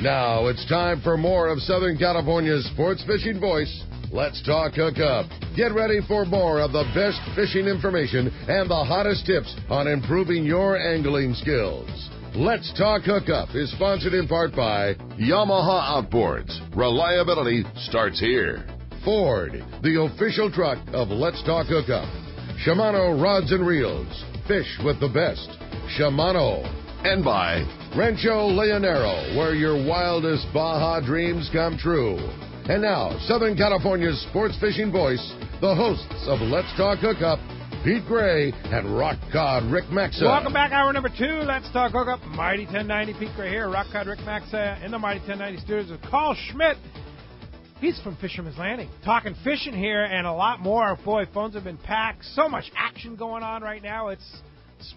Now it's time for more of Southern California's sports fishing voice. Let's talk Hookup. Get ready for more of the best fishing information and the hottest tips on improving your angling skills. Let's Talk Hookup is sponsored in part by Yamaha Outboards. Reliability starts here. Ford, the official truck of Let's Talk Hookup. Shimano Rods and Reels. Fish with the best. Shimano. And by Rancho Leonero, where your wildest Baja dreams come true. And now, Southern California's sports fishing voice, the hosts of Let's Talk Hookup, Pete Gray and Rock Cod Rick Maxa. Welcome back, hour number 2. Let's Talk Hookup. Mighty 1090, Pete Gray here. Rock Cod Rick Maxa in the Mighty 1090 studios with Carl Schmidt. He's from Fisherman's Landing. Talking fishing here and a lot more. Boy, phones have been packed. So much action going on right now. It's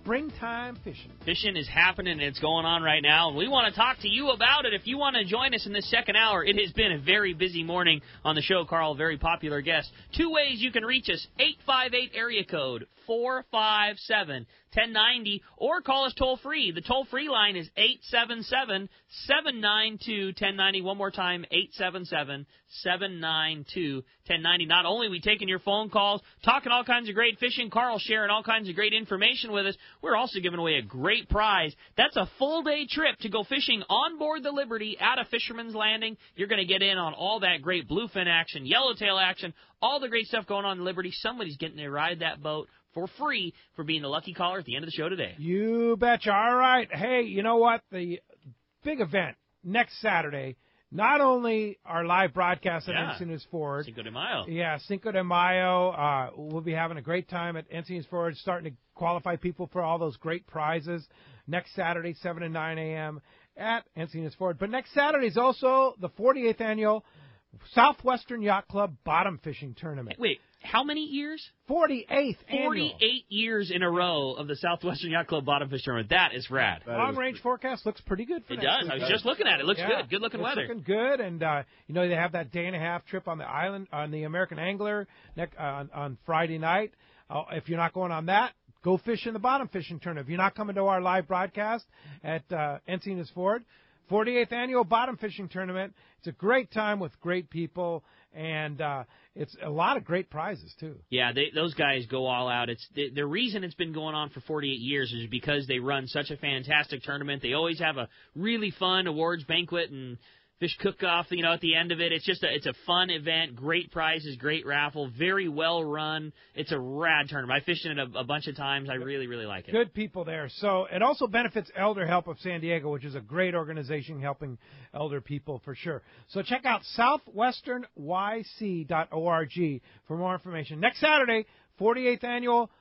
springtime fishing. Fishing is happening, and it's going on right now, and we want to talk to you about it. If you want to join us in this second hour, it has been a very busy morning on the show. Carl, very popular guest. 2 ways you can reach us: 858 area code 457-1090, or call us toll-free. The toll-free line is 877-792-1090. One more time, 877-792-1090. Not only are we taking your phone calls, talking all kinds of great fishing, Carl sharing all kinds of great information with us, we're also giving away a great prize. That's a full-day trip to go fishing on board the Liberty at a Fisherman's Landing. You're going to get in on all that great bluefin action, yellowtail action, all the great stuff going on in Liberty. Somebody's getting to ride that boat for free for being the lucky caller at the end of the show today. You betcha. All right. Hey, you know what? The big event next Saturday, not only our live broadcast at Encinitas Ford. Cinco de Mayo. Yeah, Cinco de Mayo. We'll be having a great time at Encinitas Ford, starting to qualify people for all those great prizes next Saturday, 7 and 9 a.m. at Encinitas Ford. But next Saturday is also the 48th annual Southwestern Yacht Club Bottom Fishing Tournament. Wait, how many years? 48th annual. 48 years in a row of the Southwestern Yacht Club Bottom Fish Tournament. That is rad. Long-range forecast looks pretty good for It next does. week. I was just looking at it. It looks good. Good-looking weather. It's looking good, and, they have that day-and-a-half trip on the island, on the American Angler on Friday night. If you're not going on that, go fish in the Bottom Fishing Tournament. If you're not coming to our live broadcast at Encinitas Ford, 48th Annual Bottom Fishing Tournament. It's a great time with great people, and it's a lot of great prizes, too. Yeah, those guys go all out. It's the reason it's been going on for 48 years is because they run such a fantastic tournament. They always have a really fun awards banquet and fish cook-off, at the end of it. It's a fun event, great prizes, great raffle, very well run. It's a rad tournament. I fished in it a bunch of times. I really, really like it. Good people there. So it also benefits Elder Help of San Diego, which is a great organization helping elder people for sure. So check out southwesternYC.org for more information. Next Saturday, 48th annual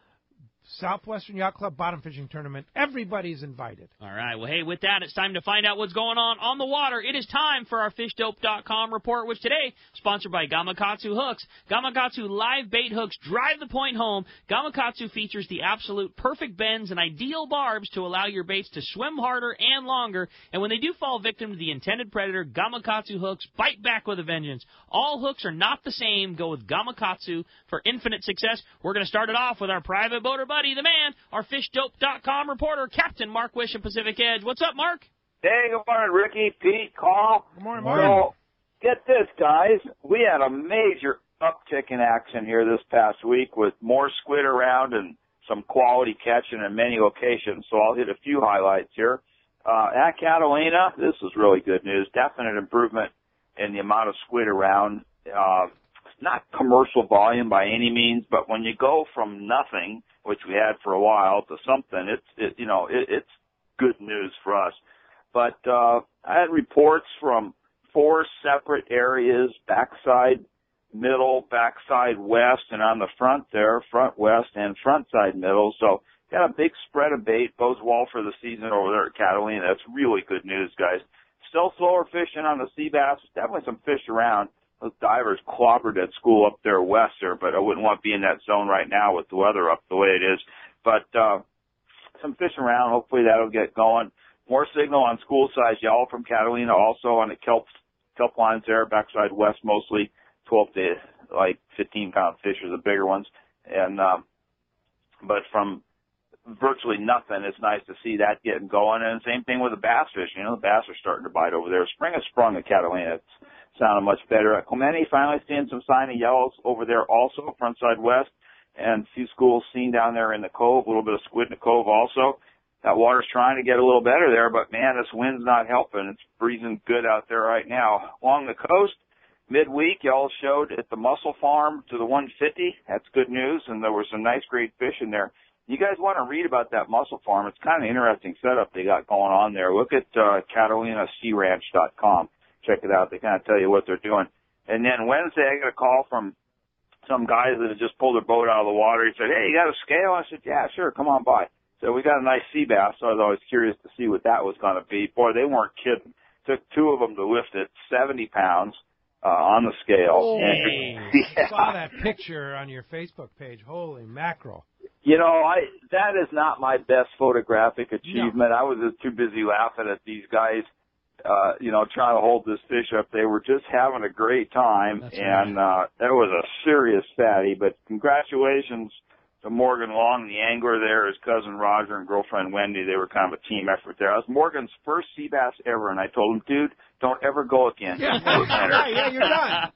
Southwestern Yacht Club Bottom Fishing Tournament. Everybody's invited. All right. Well, hey, with that, it's time to find out what's going on the water. It is time for our FishDope.com report, which today sponsored by Gamakatsu Hooks. Gamakatsu live bait hooks drive the point home. Gamakatsu features the absolute perfect bends and ideal barbs to allow your baits to swim harder and longer. And when they do fall victim to the intended predator, Gamakatsu hooks bite back with a vengeance. All hooks are not the same. Go with Gamakatsu for infinite success. We're going to start it off with our private boater buddy, the man, our FishDope.com reporter, Captain Mark Wish of Pacific Edge. What's up, Mark? Hey, good morning, Ricky, Pete, Carl. Good morning, So, Mark. get this, guys. We had a major uptick in action here this past week with more squid around and some quality catching in many locations. So I'll hit a few highlights here. At Catalina, this is really good news. Definite improvement in the amount of squid around. Not commercial volume by any means, but when you go from nothing, which we had for a while, to something, it's good news for us. But I had reports from 4 separate areas: backside middle, backside west, and on the front there, front west and front side middle. So got a big spread of bait, bodes well for the season over there at Catalina. That's really good news, guys. Still slower fishing on the sea bass. Definitely some fish around. Those divers clobbered at school up there west there, but I wouldn't want to be in that zone right now with the weather up the way it is. But some fish around. Hopefully that'll get going. More signal on school size yellow from Catalina, also on the kelp lines there, backside west mostly, 12 to 15 pound fish are the bigger ones. And but from virtually nothing. It's nice to see that getting going. And same thing with the bass fishing. The bass are starting to bite over there. Spring has sprung at Catalina. It's sounded much better. At Clemente, finally seeing some sign of yellows over there also, frontside west. And a few schools seen down there in the cove, a little bit of squid in the cove also. That water's trying to get a little better there, but man, this wind's not helping. It's breezing good out there right now. Along the coast, midweek, y'all showed at the mussel farm to the 150. That's good news, and there was some nice great fish in there. You guys want to read about that mussel farm? It's kind of an interesting setup they got going on there. Look at CatalinaSeaRanch.com. Check it out. They kind of tell you what they're doing. And then Wednesday, I got a call from some guys that had just pulled their boat out of the water. He said, "Hey, you got a scale?" I said, "Yeah, sure. Come on by." So we got a nice sea bass, so I was always curious to see what that was going to be. Boy, they weren't kidding. Took two of them to lift it, 70 pounds on the scale. Oh, and, I saw that picture on your Facebook page. Holy mackerel. That is not my best photographic achievement. No. I was just too busy laughing at these guys, trying to hold this fish up. They were just having a great time. That's and right. That was a serious fatty. But congratulations to Morgan Long, the angler there, his cousin Roger and girlfriend Wendy. They were kind of a team effort there. I was Morgan's first sea bass ever, and I told him, "Dude, don't ever go again." Yeah, you're done.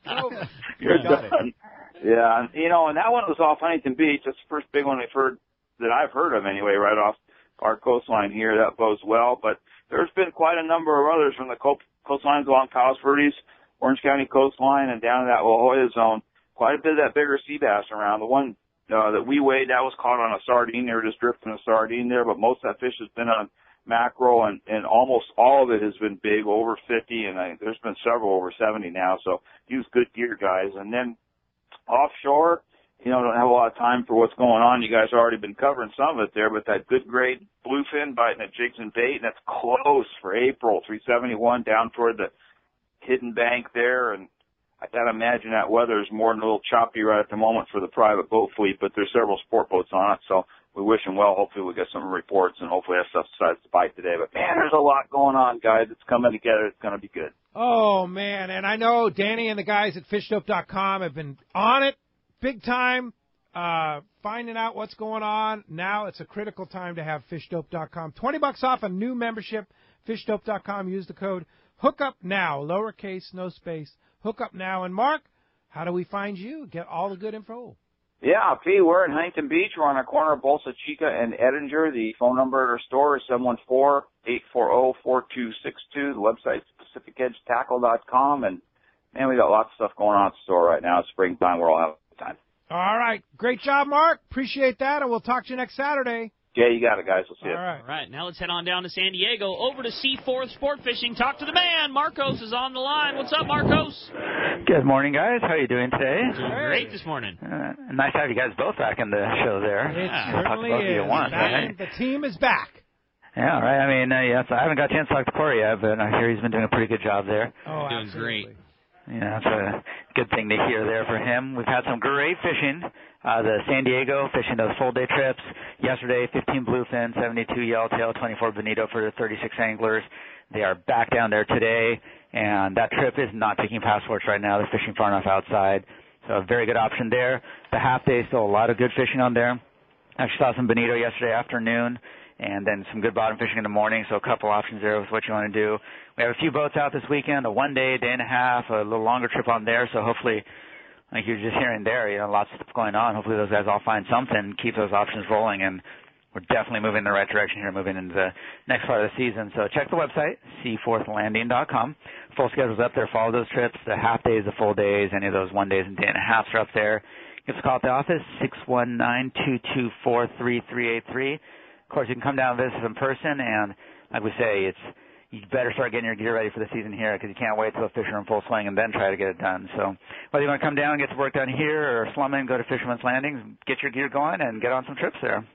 You're done. Yeah, and that one was off Huntington Beach. That's the first big one I've heard of anyway, right off our coastline here. That bodes well. But there's been quite a number of others from the coastlines along Palos Verdes, Orange County coastline, and down in that La Jolla zone. Quite a bit of that bigger sea bass around. The one that we weighed, that was caught on a sardine. They were just drifting a sardine there, but most of that fish has been on mackerel, and almost all of it has been big, over 50, and there's been several over 70 now. So use good gear, guys. And then offshore, don't have a lot of time for what's going on. You guys have already been covering some of it there, but that good grade bluefin biting at jigs and bait, and that's close for April, 371 down toward the hidden bank there. And I gotta imagine that weather is more than a little choppy right at the moment for the private boat fleet, but there's several sport boats on it, so we wish them well. Hopefully we'll get some reports, and hopefully that stuff decides to bite today. But man, there's a lot going on, guys. It's coming together. It's gonna be good. Oh man, and I know Danny and the guys at FishDope.com have been on it big time, finding out what's going on. Now it's a critical time to have FishDope.com. $20 off a new membership. FishDope.com. Use the code Hookup Now, lowercase, no space. Hookup Now. And Mark, how do we find you? Get all the good info. Yeah, P, we're in Huntington Beach. We're on the corner of Bolsa Chica and Edinger. The phone number at our store is 714-840-4262. The website's PacificEdgeTackle.com. And, man, we got lots of stuff going on at the store right now. It's springtime. We're all having a good time. All right. Great job, Mark. Appreciate that, and we'll talk to you next Saturday. Yeah, you got it, guys. We'll see you. All right. Now let's head on down to San Diego, over to Seaforth Sport Fishing. Talk to the man. Marcos is on the line. What's up, Marcos? Good morning, guys. How are you doing today? Doing great this morning. Nice to have you guys both back in the show there. It certainly is. Right? The team is back. Yeah, all right. I mean, so I haven't got a chance to talk to Corey yet, but I hear he's been doing a pretty good job there. Oh, doing absolutely. Great. Yeah, that's a good thing to hear there for him. We've had some great fishing. The San Diego fishing those full-day trips. Yesterday, 15 bluefin, 72 yellowtail, 24 bonito for the 36 anglers. They are back down there today, and that trip is not taking passports right now. They're fishing far enough outside, so a very good option there. The half day, still a lot of good fishing on there. Actually saw some bonito yesterday afternoon, and then some good bottom fishing in the morning, so a couple options there with what you want to do. We have a few boats out this weekend, a one-day, day and a half, a little longer trip on there, so hopefully, like you're just hearing there, lots of stuff going on. Hopefully those guys all find something, keep those options rolling, and we're definitely moving in the right direction here, moving into the next part of the season. So check the website, seaforthlanding.com. Full schedule's up there. Follow those trips, the half days, the full days, any of those one days and day and a halves are up there. Give us a call at the office, 619-224-3383. Of course, you can come down and visit in person, and like we say, you better start getting your gear ready for the season here because you can't wait till the fish are in full swing and then try to get it done. So whether you want to come down and get the work done here or slum in, go to Fisherman's Landing, get your gear going and get on some trips there.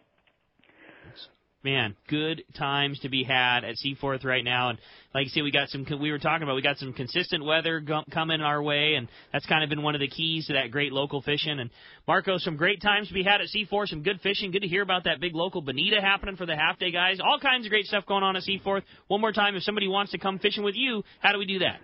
Man, good times to be had at Seaforth right now. And like you say, we got some consistent weather coming our way, and that's kind of been one of the keys to that great local fishing. And Marco, some great times to be had at Seaforth, some good fishing. Good to hear about that big local bonita happening for the half-day guys. All kinds of great stuff going on at Seaforth. One more time, if somebody wants to come fishing with you, how do we do that?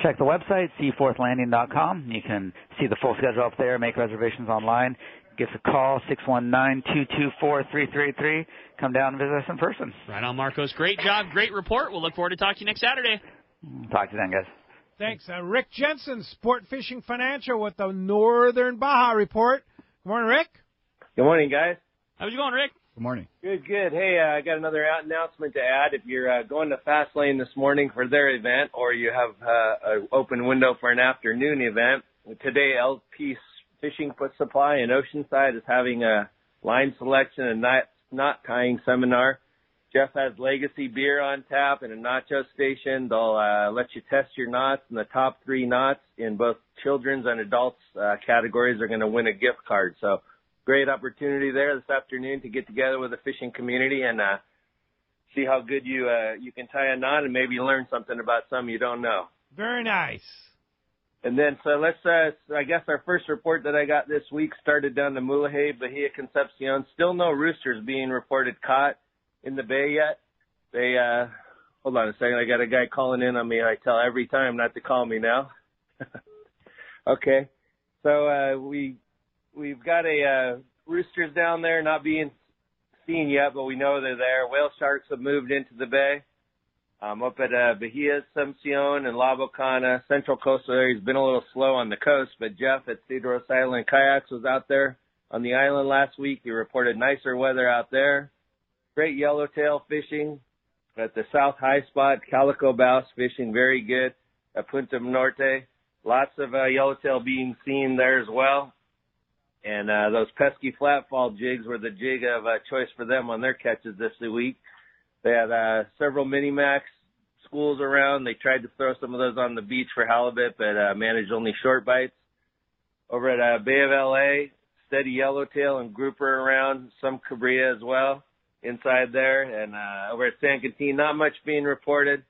Check the website, seaforthlanding.com. You can see the full schedule up there, make reservations online. give us a call, 619-224-3333. Come down and visit us in person. Right on, Marcos. Great job. Great report. We'll look forward to talking to you next Saturday. Talk to you then, guys. Thanks. Rick Jensen, Sport Fishing Financial with the Northern Baja Report. Good morning, Rick. Good morning, guys. How's it going, Rick? Good morning. Good. Hey, I got another announcement to add. If you're going to Fastlane this morning for their event, or you have an open window for an afternoon event, today LP Fishing Supply in Oceanside is having a line selection and knot tying seminar. Jeff has Legacy beer on tap and a nacho station. They'll let you test your knots, and the top 3 knots in both children's and adults categories are going to win a gift card. So great opportunity there this afternoon to get together with the fishing community and see how good you can tie a knot and maybe learn something about some you don't know. Very nice. And then, so let's, I guess our first report that I got this week started down to Mulahey, Bahia Concepcion. Still no roosters being reported caught in the bay yet. They, hold on a second, I got a guy calling in on me. I tell every time not to call me now. Okay. So, we've got roosters down there not being seen yet, but we know they're there. Whale sharks have moved into the bay. Up at Bahia, Concepcion, and La Bocana, Central Coastal area has been a little slow on the coast, but Jeff at Cedros Island Kayaks was out there on the island last week. He reported nicer weather out there. Great yellowtail fishing at the South High Spot, Calico Bass fishing, very good at Punta Norte. Lots of yellowtail being seen there as well. And those pesky flatfall jigs were the jig of choice for them on their catches this week. They had several mini-max schools around. They tried to throw some of those on the beach for halibut, but managed only short bites. Over at Bay of LA, steady yellowtail and grouper around, some cabria as well inside there. And over at San Quintin, not much being reported.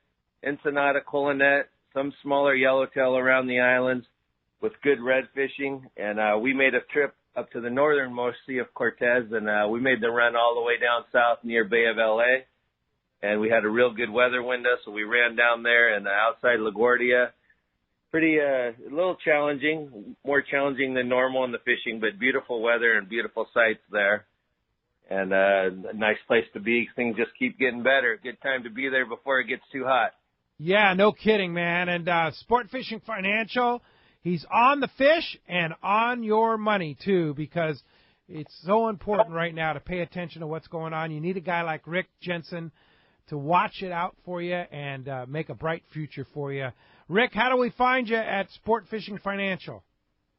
Ensenada, Colonet, some smaller yellowtail around the islands with good red fishing. And we made a trip up to the northernmost Sea of Cortez, and we made the run all the way down south near Bay of LA. And we had a real good weather window, so we ran down there and outside LaGuardia. Pretty, a little challenging, more challenging than normal in the fishing, but beautiful weather and beautiful sights there. And a nice place to be. Things just keep getting better. Good time to be there before it gets too hot. Yeah, no kidding, man. And Sport Fishing Financial, he's on the fish and on your money, too, because it's so important right now to pay attention to what's going on. You need a guy like Rick Jensen to watch it out for you and make a bright future for you. Rick, how do we find you at Sport Fishing Financial?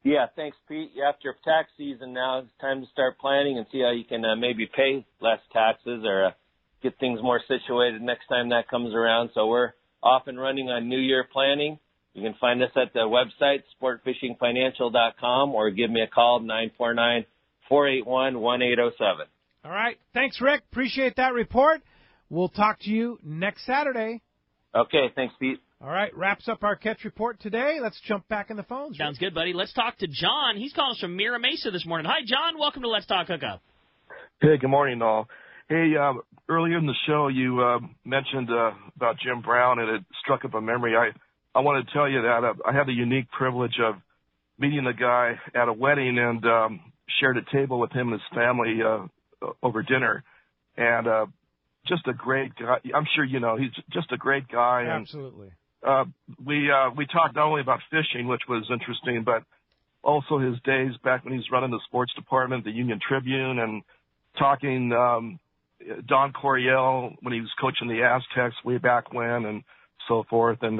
Yeah, thanks, Pete. After tax season now, it's time to start planning and see how you can maybe pay less taxes or get things more situated next time that comes around. So we're off and running on New Year planning. You can find us at the website, sportfishingfinancial.com, or give me a call, 949-481-1807. All right. Thanks, Rick. Appreciate that report. We'll talk to you next Saturday. Okay, thanks, Pete. All right, wraps up our catch report today. Let's jump back in the phones. Sounds good, buddy. Let's talk to John. He's calling us from Mira Mesa this morning. Hi, John. Welcome to Let's Talk Hookup. Hey, good morning, all. Hey, earlier in the show, you mentioned about Jim Brown, and it struck up a memory. I want to tell you that I had the unique privilege of meeting the guy at a wedding and shared a table with him and his family over dinner. And just a great guy. I'm sure you know he's just a great guy. Absolutely. And, we talked not only about fishing, which was interesting, but also his days back when he was running the sports department, the Union Tribune, and talking Don Coryell when he was coaching the Aztecs way back when, and so forth. And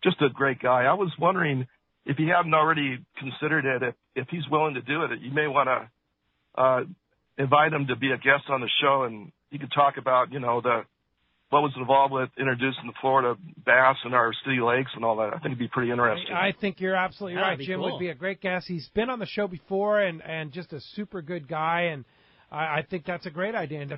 just a great guy. I was wondering if you haven't already considered it, if he's willing to do it, you may want to invite him to be a guest on the show, and you could talk about, you know, what was involved with introducing the Florida bass in our city lakes and all that. I think it'd be pretty interesting. I think you're absolutely right. Jim cool. would be a great guest. He's been on the show before and just a super good guy, and I think that's a great idea. And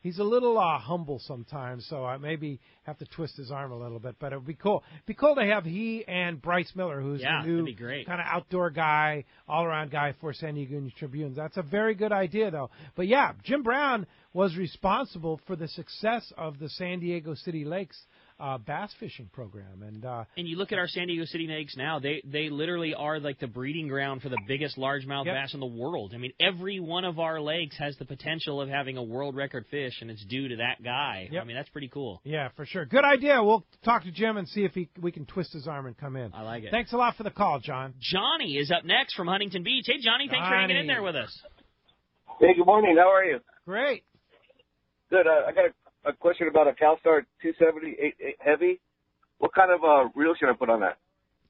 he's a little humble sometimes, so I maybe have to twist his arm a little bit, but it would be cool. It'd be cool to have he and Bryce Miller, who's the new kind of outdoor guy, all-around guy for San Diego Union Tribune. That's a very good idea, though. But, yeah, Jim Brown was responsible for the success of the San Diego City Lakes bass fishing program. And you look at our San Diego City lakes now, they literally are like the breeding ground for the biggest largemouth bass in the world. I mean, every one of our lakes has the potential of having a world record fish, and it's due to that guy. I mean, that's pretty cool. Yeah, for sure. Good idea. We'll talk to Jim and see if we can twist his arm and come in. I like it. Thanks a lot for the call, John. Johnny is up next from Huntington Beach. Hey, Johnny, thanks for hanging in there with us. Hey, good morning. How are you? Great. Good. I got a question about a CalStar 270 8 heavy. What kind of reel should I put on that?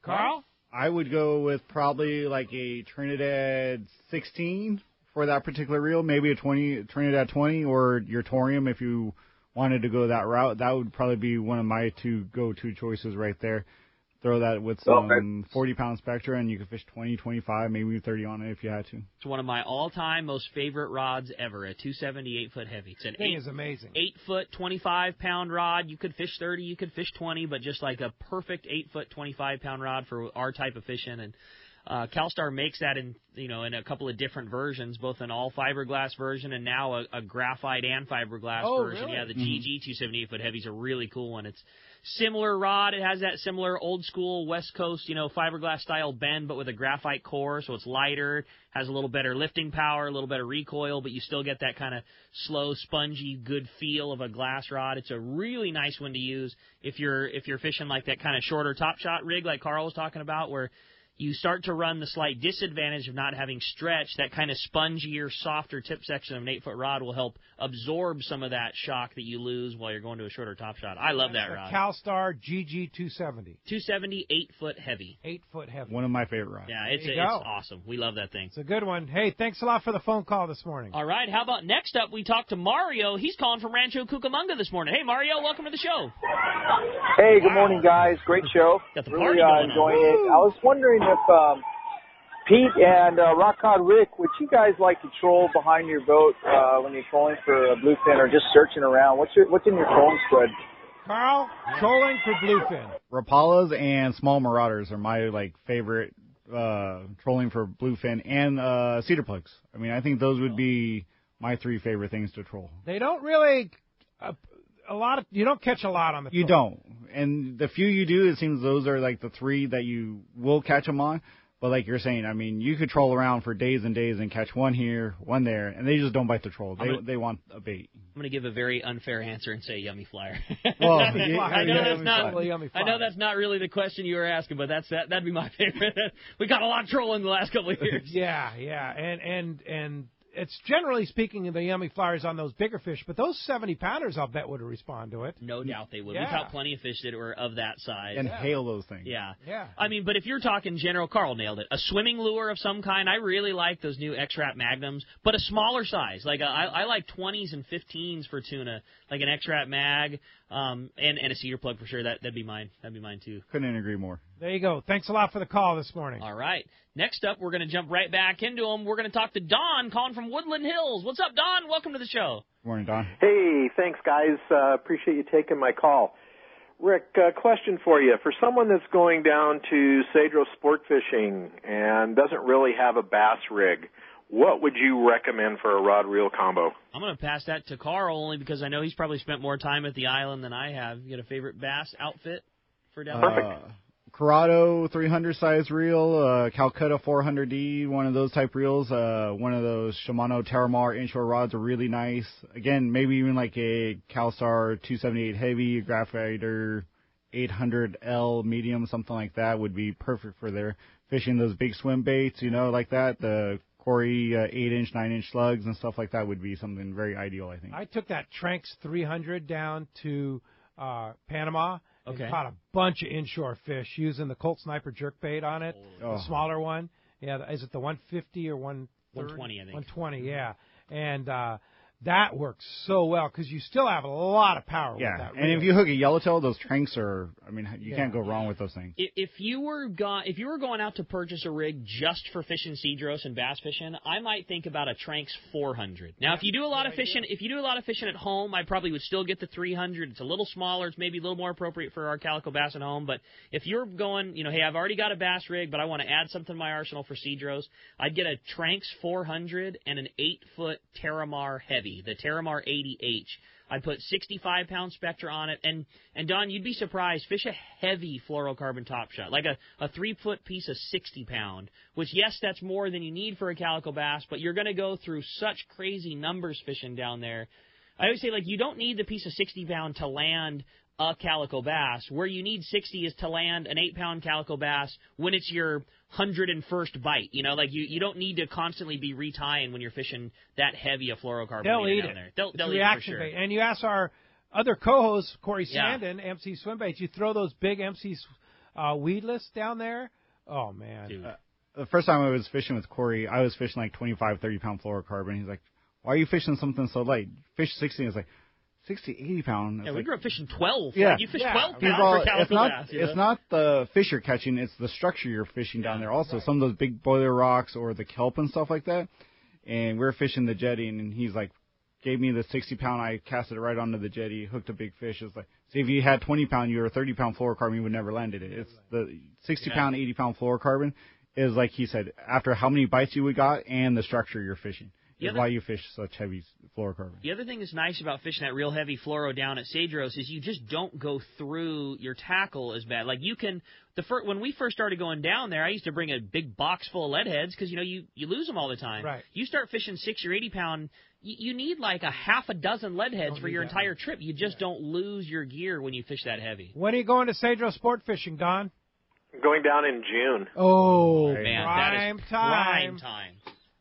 Carl? I would go with probably like a Trinidad 16 for that particular reel, maybe a Trinidad 20 or your Torium if you wanted to go that route. That would probably be one of my two go-to choices right there. Throw that with some 40-pound Spectra, and you could fish 20, 25, maybe 30 on it if you had to. It's one of my all-time most favorite rods ever, a 270 8-foot heavy. It's an thing is amazing. 8-foot, 25-pound rod. You could fish 30, you could fish 20, but just like a perfect 8-foot, 25-pound rod for our type of fishing. And CalStar makes that in a couple of different versions, both an all fiberglass version and now a graphite and fiberglass version. Really? Yeah, the GG 270 8-foot heavy is a really cool one. It's similar rod. It has that similar old school West Coast, fiberglass style bend, but with a graphite core, so it's lighter, has a little better lifting power, a little better recoil, but you still get that kind of slow, spongy, good feel of a glass rod. It's a really nice one to use if you're fishing like that kind of shorter top shot rig like Carl was talking about, where you start to run the slight disadvantage of not having stretch. That kind of spongier, softer tip section of an 8-foot rod will help absorb some of that shock that you lose while you're going to a shorter top shot. I love that rod. CalStar GG 270. 270 8-foot heavy. 8-foot heavy. One of my favorite rods. Yeah, it's awesome. We love that thing. It's a good one. Hey, thanks a lot for the phone call this morning. All right, how about next up we talk to Mario. He's calling from Rancho Cucamonga this morning. Hey, Mario, welcome to the show. Hey, good morning, guys. Great show. Got the really party going enjoying on. it. I was wondering if Pete and Rock Cod Rick, would you guys like to troll behind your boat when you're trolling for a bluefin or just searching around? What's in your trolling spread? Carl, trolling for bluefin. Rapalas and small marauders are my favorite trolling for bluefin, and cedar plugs. I mean, I think those would be my three favorite things to troll. They don't really you don't catch a lot on the troll. You don't. And the few you do, it seems those are like the three that you will catch them on. But like you're saying, I mean, you could troll around for days and days and catch one here, one there, and they just don't bite the troll. They want a bait. I'm going to give a very unfair answer and say yummy flyer. Well, I know that's not really the question you were asking, but that'd be my favorite. We got a lot of trolling the last couple of years. Yeah, and it's generally speaking the yummy flyers on those bigger fish, but those 70-pounders I'll bet would respond to it. No doubt they would. Yeah. We've caught plenty of fish that were of that size. And hail those things. Yeah. Yeah. I mean, but if you're talking general, Carl nailed it. A swimming lure of some kind. I really like those new X-Rap Magnums, but a smaller size. Like I like 20s and 15s for tuna, like an X-Rap Mag, and a cedar plug for sure. That'd be mine. That'd be mine too. Couldn't agree more. There you go. Thanks a lot for the call this morning. All right. Next up, we're going to jump right back into them. We're going to talk to Don, calling from Woodland Hills. What's up, Don? Welcome to the show. Good morning, Don. Hey, thanks, guys. Appreciate you taking my call. Rick, question for you. For someone that's going down to Cedros sport fishing and doesn't really have a bass rig, what would you recommend for a rod-reel combo? I'm going to pass that to Carl only because I know he's probably spent more time at the island than I have. You got a favorite bass outfit for down there? Perfect. Corrado 300 size reel, Calcutta 400D, one of those type reels, one of those Shimano Terramar inshore rods are really nice. Again, maybe even like a CalStar 278 heavy, a Graphiter 800L medium, something like that would be perfect for their fishing those big swim baits, like that. The Corey 8-inch, 9-inch slugs and stuff like that would be something very ideal, I think. I took that Tranks 300 down to Panama. Okay. And caught a bunch of inshore fish using the Colt Sniper jerkbait on it, the smaller one. Yeah, is it the 150 or 120, I think. 120, yeah. And that works so well because you still have a lot of power with that reel. And if you hook a yellowtail, those Tranks are, you can't go wrong with those things. If you were going out to purchase a rig just for fishing Cedros and bass fishing, I might think about a Tranks 400. Now, if you do a lot of fishing at home, I probably would still get the 300. It's a little smaller. It's maybe a little more appropriate for our calico bass at home. But if you're going, hey, I've already got a bass rig, but I want to add something to my arsenal for Cedros, I'd get a Tranks 400 and an 8-foot Terramar heavy. 80, the Terramar 80H. I put 65-pound Spectra on it, and Don, you'd be surprised. Fish a heavy fluorocarbon top shot, like a 3-foot piece of 60-pound, which, yes, that's more than you need for a calico bass, but you're going to go through such crazy numbers fishing down there. I always say, like, you don't need the piece of 60-pound to land a calico bass. Where you need 60 is to land an 8-pound calico bass when it's your 101st bite. You know, like you don't need to constantly be retying when you're fishing that heavy a fluorocarbon They'll eat down it. there. They'll eat reaction it for sure. bait. And you ask our other co-host, Corey Sandin, MC Swimbaits, you throw those big MC weedless down there. Oh, man. The first time I was fishing with Corey, I was fishing like 25, 30-pound fluorocarbon. He's like, why are you fishing something so light? Fish 60. It's like, 60, 80-pound. Yeah, we grew up fishing 12. Yeah. Like, you fish 12 He's pounds all, for calico bass. It's not the fish you're catching, it's the structure you're fishing down there also. Right. Some of those big boiler rocks or the kelp and stuff like that. And we were fishing the jetty, and he's like, gave me the 60-pound. I casted it right onto the jetty, hooked a big fish. It's like, see, if you had 20-pound, you were a 30-pound fluorocarbon, you would never landed it. It's the 60-pound, 80-pound fluorocarbon is, like he said, after how many bites you would got and the structure you're fishing. Is why you fish such heavy fluorocarbon. The other thing that's nice about fishing that real heavy fluoro down at Cedros is you just don't go through your tackle as bad. Like you can, when we first started going down there, I used to bring a big box full of lead heads because, you know, you lose them all the time. Right. You start fishing 60 or 80-pound, you need like a half a dozen lead heads for your entire trip. You just don't lose your gear when you fish that heavy. When are you going to Cedros sport fishing, Don? Going down in June. Oh, man, prime that is time. Prime time.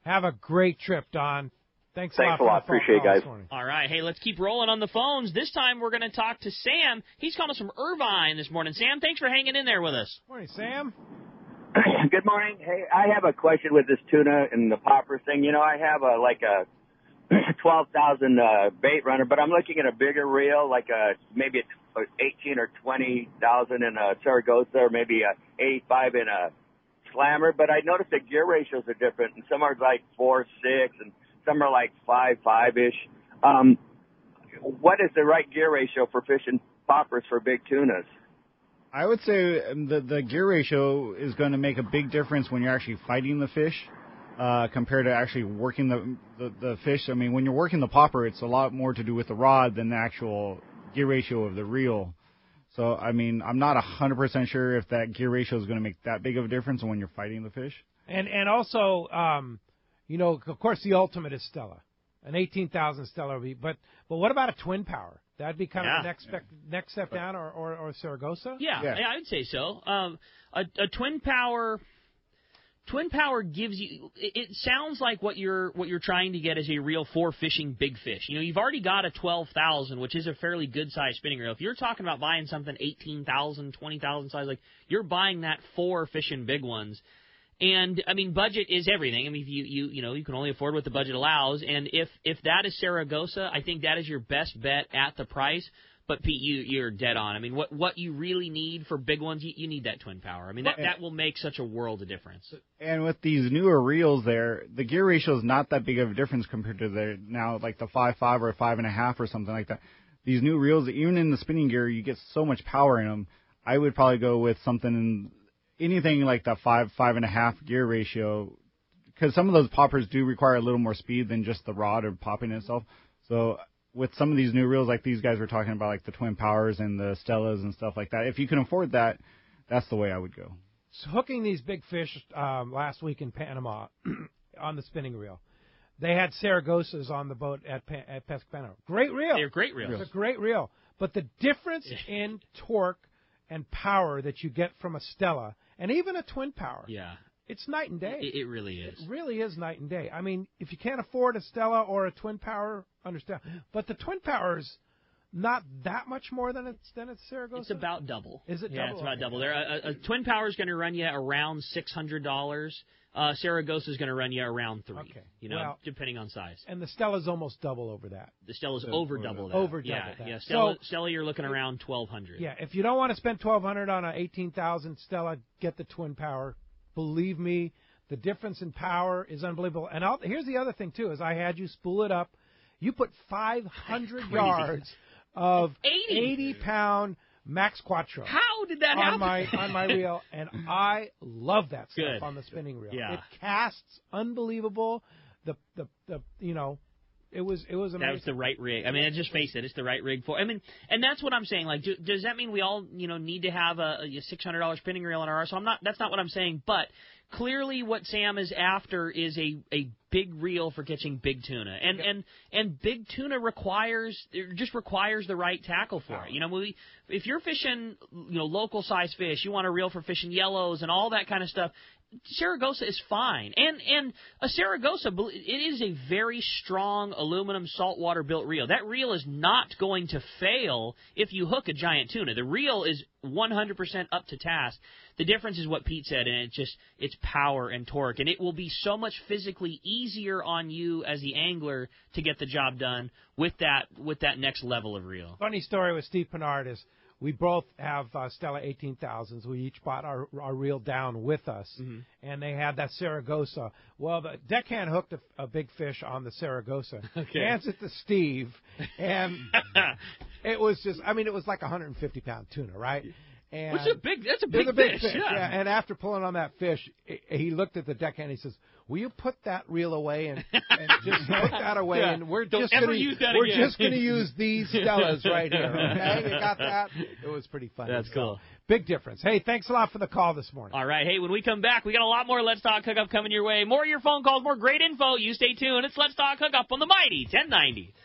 Have a great trip, Don. Thanks a lot. Appreciate it, guys. All right. Hey, let's keep rolling on the phones. This time we're going to talk to Sam. He's calling us from Irvine this morning. Sam, thanks for hanging in there with us. Morning, Sam. Good morning. Hey, I have a question with this tuna and the popper thing. You know, I have a 12,000 bait runner, but I'm looking at a bigger reel, like maybe 18 or 20,000 in a Saragossa, or maybe 85 in a Slammer. But I noticed the gear ratios are different, and some are like 4-6, and some are like 5-5-ish. What is the right gear ratio for fishing poppers for big tunas? I would say the gear ratio is going to make a big difference when you're actually fighting the fish compared to actually working the fish. I mean, when you're working the popper, it's a lot more to do with the rod than the actual gear ratio of the reel. So, I mean, I'm not 100% sure if that gear ratio is going to make that big of a difference when you're fighting the fish. And also, you know, of course, the ultimate is Stella, an 18,000 Stella would be. But what about a twin power? That'd be kind of the next step down, or Saragossa. Yeah, I'd say so. A twin power gives you. It sounds like what you're trying to get is a reel for fishing big fish. You know, you've already got a 12,000, which is a fairly good size spinning reel. If you're talking about buying something 18,000, 20,000 size, like you're buying that for fishing big ones. And I mean, budget is everything. I mean, you can only afford what the budget allows. And if that is Saragossa, I think that is your best bet at the price. But Pete, you're dead on. I mean, what you really need for big ones, you need that twin power. I mean, that will make such a world of difference. And with these newer reels, the gear ratio is not that big of a difference compared to the now like the 5.5 or 5.5 or something like that. These new reels, even in the spinning gear, you get so much power in them. I would probably go with anything like the 5.5 gear ratio, because some of those poppers do require a little more speed than just the rod or popping itself. So with some of these new reels, like these guys were talking about, like the twin powers and the Stellas and stuff like that, if you can afford that, that's the way I would go. So hooking these big fish last week in Panama on the spinning reel, they had Saragossas on the boat at Pescapano. Great reel. They're great reels. It's a great reel. But the difference in torque and power that you get from a Stella and even a twin power, it's night and day. It really is. It really is night and day. I mean, if you can't afford a Stella or a twin power, understand. But the twin power is not that much more than it's Saragossa. It's about double. Is it double? Yeah, it's about double. A twin power is going to run you around $600. Saragossa is going to run you around $300. Okay. Depending on size. And the Stella's almost double over that. The Stella's over double that. Over double that. Yeah. Stella, you're looking around $1,200. Yeah. If you don't want to spend $1,200 on an 18,000 Stella, get the twin power. Believe me, the difference in power is unbelievable. And here's the other thing too: is I had you spool it up. You put 500 yards of 80-pound Max Quattro. How did that happen? On my reel, and I love that stuff on the spinning reel. Yeah. It casts unbelievable. It was amazing. That was the right rig. I mean, just face it, it's the right rig for. I mean, and that's what I'm saying. Like, does that mean we all need to have a $600 spinning reel in our arsenal? That's not what I'm saying. But clearly, what Sam is after is a big reel for catching big tuna, and big tuna requires the right tackle for it. If you're fishing local size fish, you want a reel for fishing yellows and all that kind of stuff. Saragossa is fine, and a Saragossa, it is a very strong aluminum saltwater built reel. That reel is not going to fail if you hook a giant tuna. The reel is 100% up to task. The difference is what Pete said, and it's power and torque, and it will be so much physically easier on you as the angler to get the job done with that next level of reel. Funny story with Steve Pennard is, we both have Stella 18,000s. We each bought our reel down with us, and they had that Saragossa. Well, the deckhand hooked a big fish on the Saragossa, hands it to Steve, and it was just, it was like a 150-pound tuna, right? And that's a big fish. Yeah. And after pulling on that fish, he looked at the deckhand and he says, "Will you put that reel away and just put that away? And we're just going to use these Stellas right here. Okay, you got that? It was pretty funny. That's cool. Big difference. Hey, thanks a lot for the call this morning. All right. Hey, when we come back, we got a lot more Let's Talk Hookup coming your way. More of your phone calls, more great info. You stay tuned. It's Let's Talk Hookup on the Mighty 1090.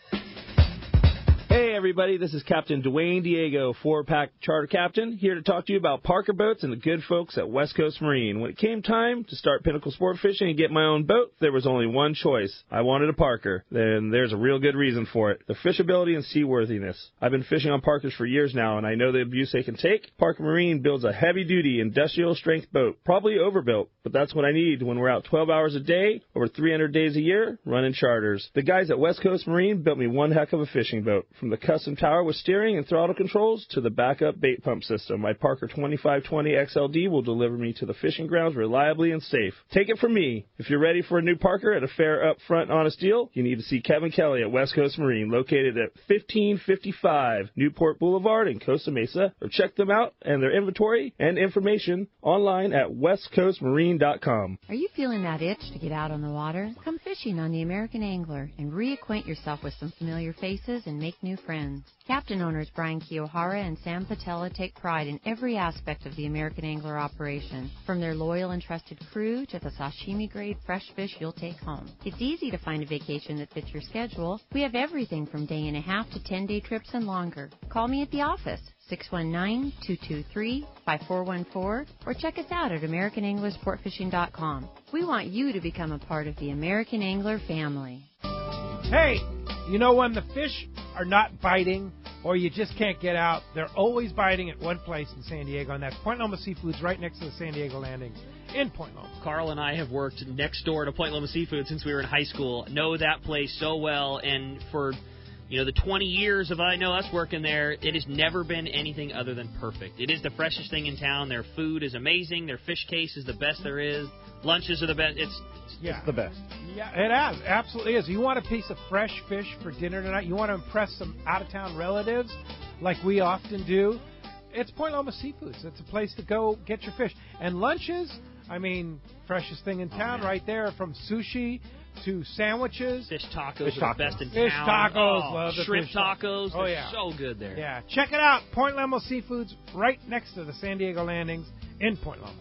Hey everybody, this is Captain Dwayne Diego, 4-pack charter captain, here to talk to you about Parker Boats and the good folks at West Coast Marine. When it came time to start pinnacle sport fishing and get my own boat, there was only one choice. I wanted a Parker. Then there's a real good reason for it. The fishability and seaworthiness. I've been fishing on Parkers for years now, and I know the abuse they can take. Parker Marine builds a heavy-duty industrial strength boat, probably overbuilt, but that's what I need when we're out 12 hours a day, over 300 days a year, running charters. The guys at West Coast Marine built me one heck of a fishing boat. From the custom tower with steering and throttle controls to the backup bait pump system, my Parker 2520 XLD will deliver me to the fishing grounds reliably and safe. Take it from me. If you're ready for a new Parker at a fair, upfront, honest deal, you need to see Kevin Kelly at West Coast Marine, located at 1555 Newport Boulevard in Costa Mesa, or check them out and their inventory and information online at westcoastmarine.com. Are you feeling that itch to get out on the water? Come fishing on the American Angler and reacquaint yourself with some familiar faces and make new friends. Captain owners Brian Kiyohara and Sam Patella take pride in every aspect of the American Angler operation, from their loyal and trusted crew to the sashimi-grade fresh fish you'll take home. It's easy to find a vacation that fits your schedule. We have everything from day-and-a-half to 10-day trips and longer. Call me at the office, 619-223-5414, or check us out at AmericanAnglerSportFishing.com. We want you to become a part of the American Angler family. Hey, when the fish are not biting or you just can't get out, they're always biting at one place in San Diego, and that's Point Loma Seafoods right next to the San Diego Landings in Point Loma. Carl and I have worked next door to Point Loma Seafood since we were in high school, know that place so well, and for the 20 years of I know us working there, it has never been anything other than perfect. It is the freshest thing in town. Their food is amazing. Their fish case is the best there is. Lunches are the best. It's the best. Yeah, it absolutely is. You want a piece of fresh fish for dinner tonight? You want to impress some out-of-town relatives like we often do? It's Point Loma Seafoods. It's a place to go get your fish. And lunches, freshest thing in town right there, from sushi to sandwiches. Fish tacos are the best in town. Fish tacos. Love the shrimp fish tacos. Oh, They're so good there. Yeah. Check it out. Point Loma Seafoods right next to the San Diego Landings in Point Loma.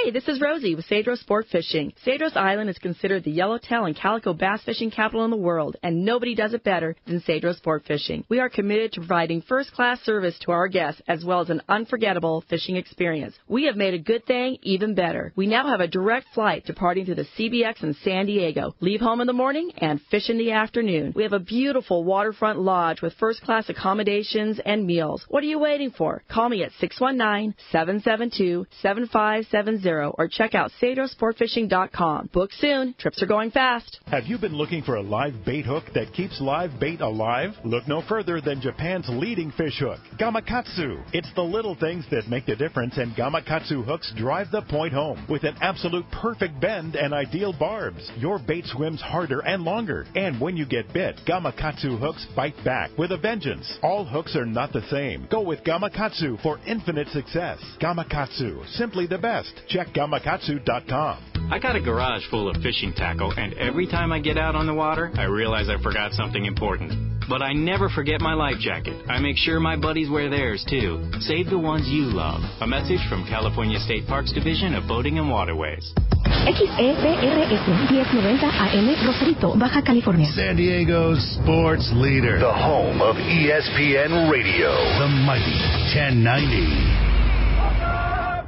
Hey, this is Rosie with Cedros Sport Fishing. Cedros Island is considered the yellowtail and calico bass fishing capital in the world, and nobody does it better than Cedros Sport Fishing. We are committed to providing first-class service to our guests, as well as an unforgettable fishing experience. We have made a good thing even better. We now have a direct flight departing to the CBX in San Diego. Leave home in the morning and fish in the afternoon. We have a beautiful waterfront lodge with first-class accommodations and meals. What are you waiting for? Call me at 619-772-7570 or check out CedrosSportFishing.com. Book soon. Trips are going fast. Have you been looking for a live bait hook that keeps live bait alive? Look no further than Japan's leading fish hook, Gamakatsu. It's the little things that make the difference, and Gamakatsu hooks drive the point home. With an absolute perfect bend and ideal barbs, your bait swims harder and longer. And when you get bit, Gamakatsu hooks bite back with a vengeance. All hooks are not the same. Go with Gamakatsu for infinite success. Gamakatsu, simply the best. Check Gamakatsu.com. I got a garage full of fishing tackle, and every time I get out on the water, I realize I forgot something important. But I never forget my life jacket. I make sure my buddies wear theirs, too. Save the ones you love. A message from California State Parks Division of Boating and Waterways. XEBRS 1090 AM, Rosarito, Baja California. San Diego's sports leader. The home of ESPN Radio. The mighty 1090.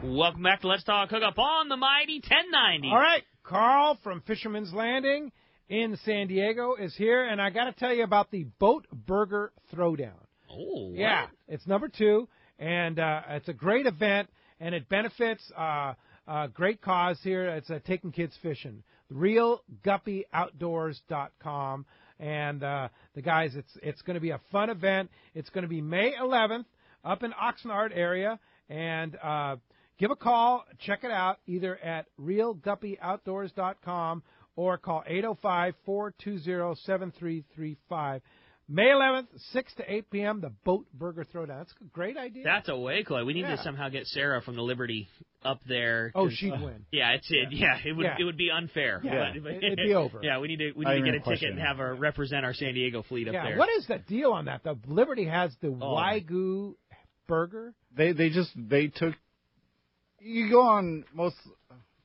Welcome back to Let's Talk Hookup on the mighty 1090. All right, Carl from Fisherman's Landing in San Diego is here, and I got to tell you about the Boat Burger Throwdown. Oh, what? Yeah, it's number 2, and it's a great event, and it benefits great cause here. It's taking kids fishing. RealGuppyOutdoors.com, and the guys, it's going to be a fun event. It's going to be May 11th up in Oxnard area, and give a call, check it out, either at RealGuppyOutdoors.com or call 805-420-7335. May 11th, 6 to 8 p.m., the Boat Burger Throwdown. That's a great idea. That's a way cool. We need to somehow get Sarah from the Liberty up there. Oh, she'd win. Yeah, it would be unfair. Yeah, but it'd be over. Yeah, we need to get a ticket and have her represent our San Diego fleet up there. What is the deal on that? The Liberty has the Wagyu burger. They took. You go on most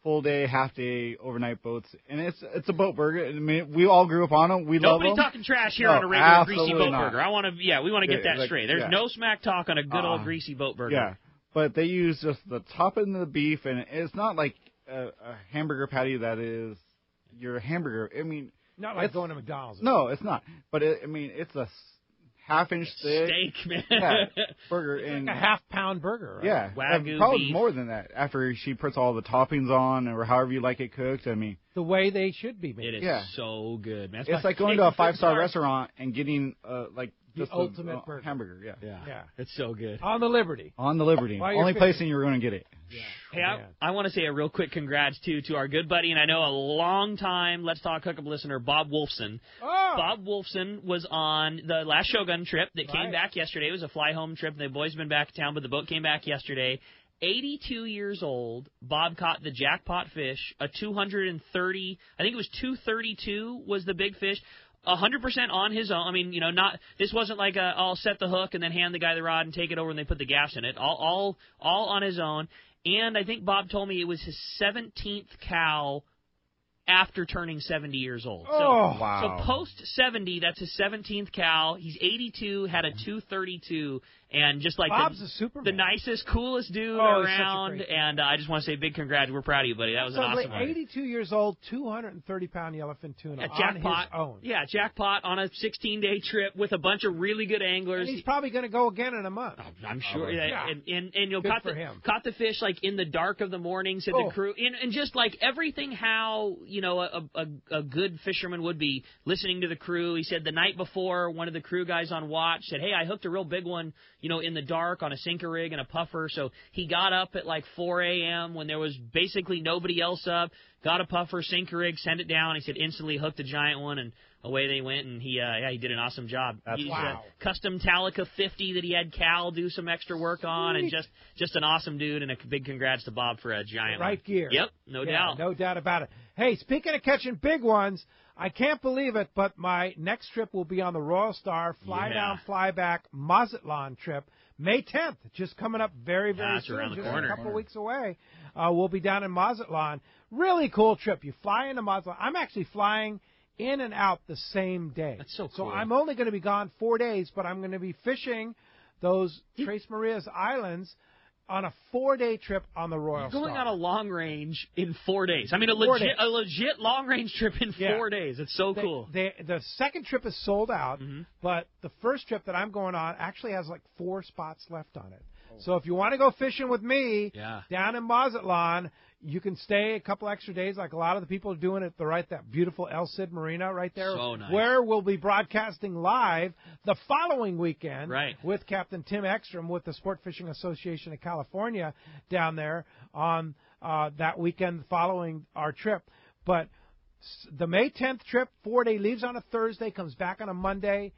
full day, half day, overnight boats, and it's a boat burger. I mean, we all grew up on them. We love them. Nobody's talking trash here on a regular greasy boat not. burger. We want to get that straight. There's no smack talk on a good old greasy boat burger. Yeah, but they use just the top end of the beef, and it's not like a hamburger patty that is your hamburger. I mean, not like going to McDonald's. No, it's not. But it's a half-inch thick steak, man. Burger, and like a half-pound burger. Right? Yeah, Wagyu probably beef. more than that. After she puts all the toppings on, or however you like it cooked, I mean, the way they should be made. It is so good, man. It's like going to a 5-star restaurant and getting the ultimate burger. Hamburger. Yeah, it's so good. On the Liberty. Only place you're going to get it. Yeah. Hey, I want to say a real quick congrats, to our good buddy, and I know a long-time Let's Talk Hookup listener, Bob Wolfson. Oh. Bob Wolfson was on the last Shogun trip that came back yesterday. It was a fly-home trip. The boys have been back in town, but the boat came back yesterday. 82 years old, Bob caught the jackpot fish, a 230, I think it was 232 was the big fish. 100% on his own. I mean, this wasn't like I'll set the hook and then hand the guy the rod and take it over and they put the gas in it. All on his own. And I think Bob told me it was his 17th cow after turning 70 years old. Wow. So post 70, that's his 17th cow. He's 82, had a 232, and just like Bob's a Superman. The nicest, coolest dude around. And I just want to say big congrats. We're proud of you, buddy. That was an awesome one. 82 years old, 230-pound yellowfin tuna on jackpot, his own. Yeah, jackpot on a 16-day trip with a bunch of really good anglers. And he's probably going to go again in a month. I'm sure. Yeah. And caught the fish like in the dark of the morning, said the crew, and just like everything how a good fisherman would be, listening to the crew. He said the night before, one of the crew guys on watch said, "Hey, I hooked a real big one, in the dark on a sinker rig and a puffer." So he got up at like 4 a.m. when there was basically nobody else up, got a puffer, sinker rig, sent it down. He said instantly hooked a giant one, and away they went. And he did an awesome job. That's He's wow. a custom Talica 50 that he had Cal do some extra work on, and just an awesome dude. And a big congrats to Bob for a giant right one. gear. Yep, no doubt. No doubt about it. Hey, speaking of catching big ones, I can't believe it, but my next trip will be on the Royal Star fly down, fly back Mazatlan trip, May 10th. Just coming up very, very soon. Around the just corner. A couple weeks away. We'll be down in Mazatlan. Really cool trip. You fly into Mazatlan. I'm actually flying in and out the same day. That's so cool. So I'm only going to be gone 4 days, but I'm going to be fishing those Tres Marias Islands on a 4-day trip on the Royal Star. Going on a long range in 4 days. I mean, a legit long range trip in 4 days. It's so cool. The second trip is sold out, but the first trip that I'm going on actually has like 4 spots left on it. So if you want to go fishing with me down in Mazatlan, you can stay a couple extra days like a lot of the people are doing at that beautiful El Cid Marina right there, so nice. where we'll be broadcasting live the following weekend with Captain Tim Ekstrom with the Sport Fishing Association of California down there on that weekend following our trip. But the May 10th trip, 4-day, leaves on a Thursday, comes back on a Monday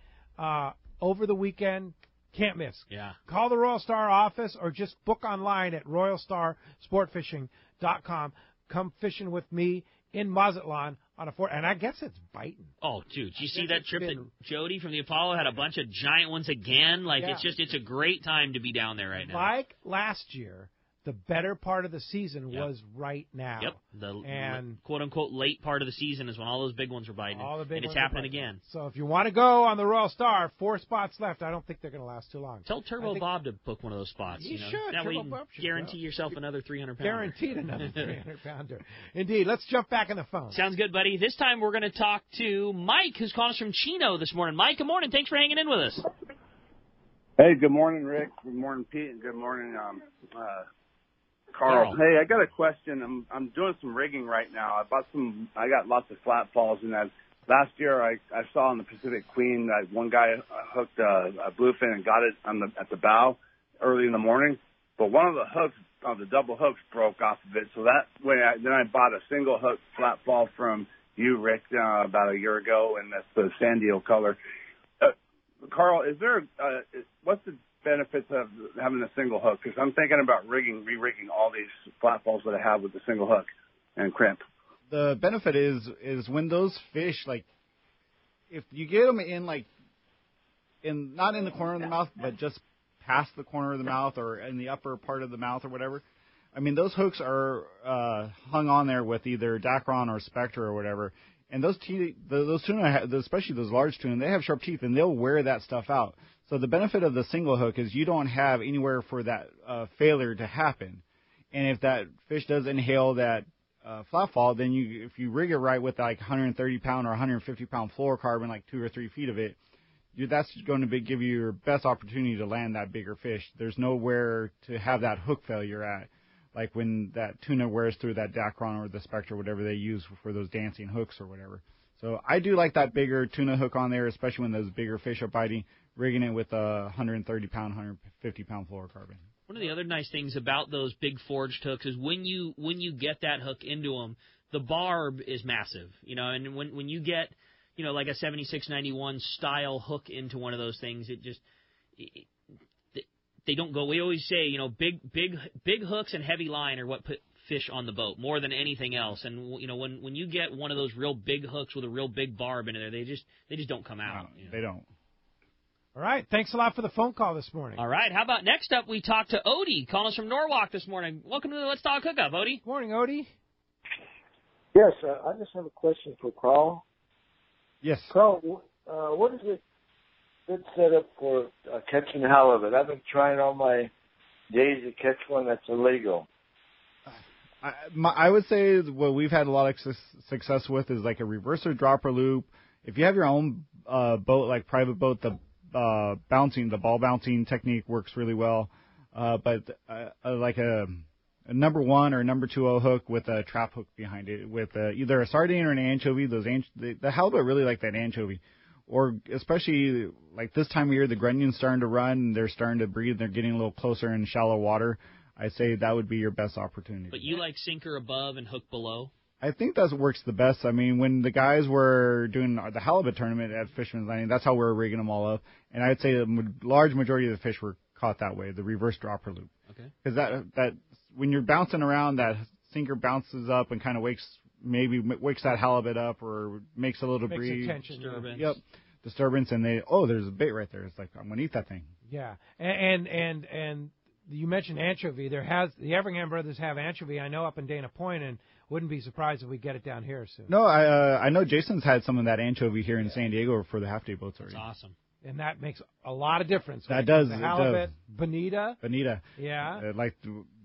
over the weekend. Can't miss. Yeah. Call the Royal Star office or just book online at royalstarsportfishing.com. come fishing with me in Mazatlan on a 4, and I guess it's biting. Oh, dude, did you see that trip that Jody from the Apollo had a bunch of giant ones again? Like, it's a great time to be down there right now. Like last year, the better part of the season was right now. Yep. The quote-unquote late part of the season is when all those big ones are biting. All the big and it's ones happening again. So if you want to go on the Royal Star, 4 spots left. I don't think they're going to last too long. Tell Turbo Bob to book one of those spots. He should. That way Turbo you Bob should guarantee go. yourself another 300-pounder. Guaranteed another 300-pounder. Indeed. Let's jump back on the phone. Sounds good, buddy. This time we're going to talk to Mike, who's calling us from Chino this morning. Mike, good morning. Thanks for hanging in with us. Hey, good morning, Rick. Good morning, Pete. And good morning, Carl. Hey, I got a question. I'm doing some rigging right now. I got lots of flat falls, and last year I saw on the Pacific Queen that one guy hooked a bluefin and got it at the bow early in the morning. But one of the hooks, the double hooks, broke off of it. So that way, then I bought a single hook flat fall from you, Rick, about a year ago, and that's the sand eel color. Carl, is there what's the benefits of having a single hook? Because I'm thinking about re-rigging all these flat falls that I have with the single hook and crimp. The benefit is when those fish, like, if you get them in, like, not in the corner of the mouth, but just past the corner of the mouth or in the upper part of the mouth or whatever, I mean, those hooks are hung on there with either Dacron or Spectre or whatever. And those tuna, especially those large tuna, they have sharp teeth, and they'll wear that stuff out. So the benefit of the single hook is you don't have anywhere for that failure to happen. And if that fish does inhale that flat fall, then if you rig it right with like 130-pound or 150-pound fluorocarbon, like 2 or 3 feet of it, that's going to give you your best opportunity to land that bigger fish. There's nowhere to have that hook failure at, like when that tuna wears through that Dacron or the Spectre, whatever they use for those dancing hooks or whatever. So I do like that bigger tuna hook on there, especially when those bigger fish are biting, rigging it with a 130-pound, 150-pound fluorocarbon. One of the other nice things about those big forged hooks is when you get that hook into them, the barb is massive, and when you get, like a 7691 style hook into one of those things, they don't go. We always say, big hooks and heavy line are what put fish on the boat more than anything else. And when you get one of those real big hooks with a real big barb in there, they just don't come out. No, they don't. All right. Thanks a lot for the phone call this morning. All right. How about next up we talk to Odie, calling us from Norwalk this morning. Welcome to the Let's Talk Hookup, Odie. Morning, Odie. Yes, I just have a question for Carl. Yes. Carl, what is a good setup for catching halibut? I've been trying all my days to catch one that's illegal. I would say what we've had a lot of success with is like a reverser dropper loop. If you have your own boat, like private boat, the ball bouncing technique works really well. But like a number 1 or number 2 hook with a trap hook behind it, with either a sardine or an anchovy. The halibut really like that anchovy. Or especially like this time of year, the grunion's starting to run, they're starting to breathe, they're getting a little closer in shallow water. I say that would be your best opportunity. But you like sinker above and hook below? I think that works the best. I mean, when the guys were doing the halibut tournament at Fisherman's Landing, that's how we were rigging them all up. And I'd say the large majority of the fish were caught that way, the reverse dropper loop. Okay. Because that when you're bouncing around, that sinker bounces up and kind of wakes that halibut up or makes a little breeze. Disturbance. Yep. Disturbance, and there's a bait right there. It's like, I'm going to eat that thing. Yeah. And you mentioned anchovy. The Everingham brothers have anchovy, I know, up in Dana Point, and wouldn't be surprised if we get it down here soon. No, I know Jason's had some of that anchovy here in San Diego for the half-day boats already. That's awesome. And that makes a lot of difference. That does. The halibut, bonita. Yeah. Like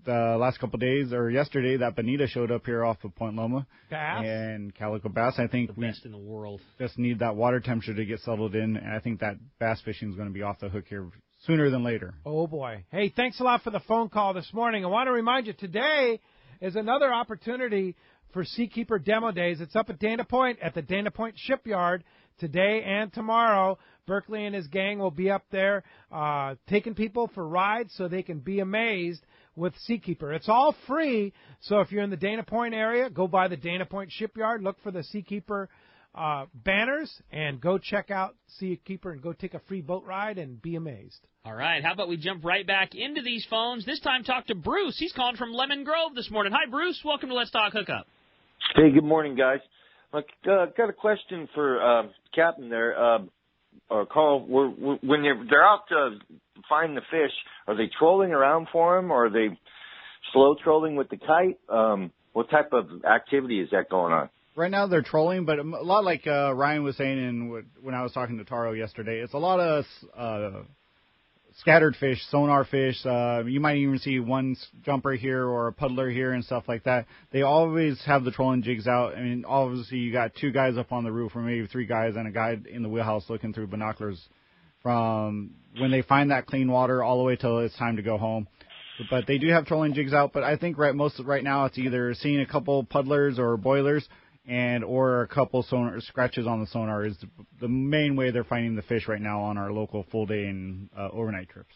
the last couple of days, or yesterday, that bonita showed up here off of Point Loma. Bass. And calico bass. I think the best in the world. Just need that water temperature to get settled in, and I think that bass fishing is going to be off the hook here sooner than later. Oh, boy. Hey, thanks a lot for the phone call this morning. I want to remind you, today is another opportunity for Seakeeper Demo Days. It's up at Dana Point, at the Dana Point Shipyard, today and tomorrow. Berkeley and his gang will be up there taking people for rides so they can be amazed with Seakeeper. It's all free, so if you're in the Dana Point area, go by the Dana Point Shipyard, look for the Seakeeper banners and go check out See a Keeper and go take a free boat ride and be amazed. All right, how about we jump right back into these phones? This time talk to Bruce. He's calling from Lemon Grove this morning. Hi, Bruce. Welcome to Let's Talk Hookup. Hey, good morning, guys. Got a question for Captain there, or Carl. When they're out to find the fish, are they trolling around for them, or are they slow trolling with the kite? What type of activity is that going on? Right now they're trolling, but a lot like Ryan was saying when I was talking to Taro yesterday, it's a lot of scattered fish, sonar fish. You might even see one jumper here or a puddler here and stuff like that. They always have the trolling jigs out. I mean, obviously you got 2 guys up on the roof or maybe 3 guys and a guy in the wheelhouse looking through binoculars from when they find that clean water all the way till it's time to go home. But they do have trolling jigs out. But I think right now it's either seeing a couple puddlers or boilers or a couple sonar scratches on the sonar is the main way they're finding the fish right now on our local full day and overnight trips.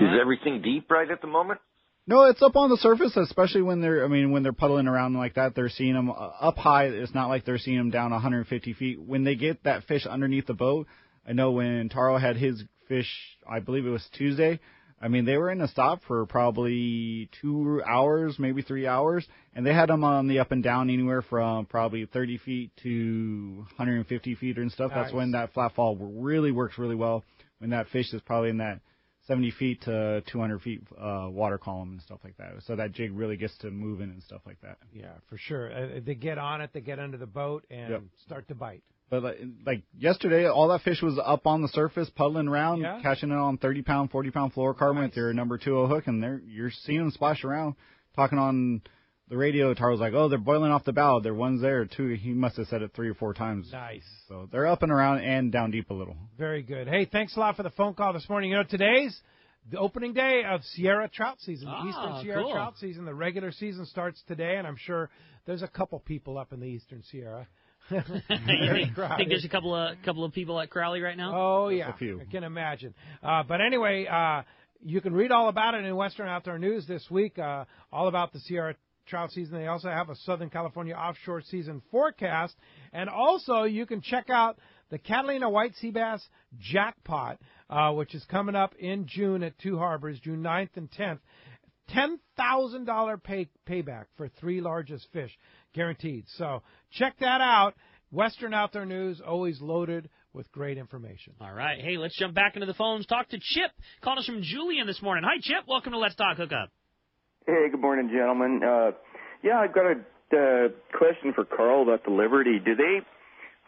Is everything deep right at the moment? No, it's up on the surface, especially when they're puddling around like that. They're seeing them up high. It's not like they're seeing them down 150 feet. When they get that fish underneath the boat, I know when Taro had his fish, I believe it was Tuesday. I mean, they were in a stop for probably 2 hours, maybe 3 hours, and they had them on the up and down anywhere from probably 30 feet to 150 feet and stuff. Nice. That's when that flat fall really works really well, when that fish is probably in that 70 feet to 200 feet water column and stuff like that. So that jig really gets to moving and stuff like that. Yeah, for sure. They get on it, they get under the boat, and start to bite. But like yesterday, all that fish was up on the surface, puddling around, catching it on 30-pound, 40-pound fluorocarbon with your number 2.0 hook, and you're seeing them splash around. Talking on the radio, Taro's like, "Oh, they're boiling off the bow. There one's there too." He must have said it 3 or 4 times. Nice. So they're up and around and down deep a little. Very good. Hey, thanks a lot for the phone call this morning. You know, today's the opening day of Sierra trout season, the Eastern Sierra trout season. The regular season starts today, and I'm sure there's a couple people up in the Eastern Sierra. I think there's a couple of people at Crowley right now? Oh, yeah. I can imagine. But anyway, you can read all about it in Western Outdoor News this week, all about the Sierra trout season. They also have a Southern California offshore season forecast. And also you can check out the Catalina White Sea Bass Jackpot, which is coming up in June at 2 Harbors, June 9th and 10th. $10,000 payback for 3 largest fish, guaranteed. So check that out. Western Outdoor News, always loaded with great information. All right. Hey, let's jump back into the phones. Talk to Chip. Called us from Julian this morning. Hi, Chip. Welcome to Let's Talk Hookup. Hey, good morning, gentlemen. I've got a question for Carl about the Liberty. Do they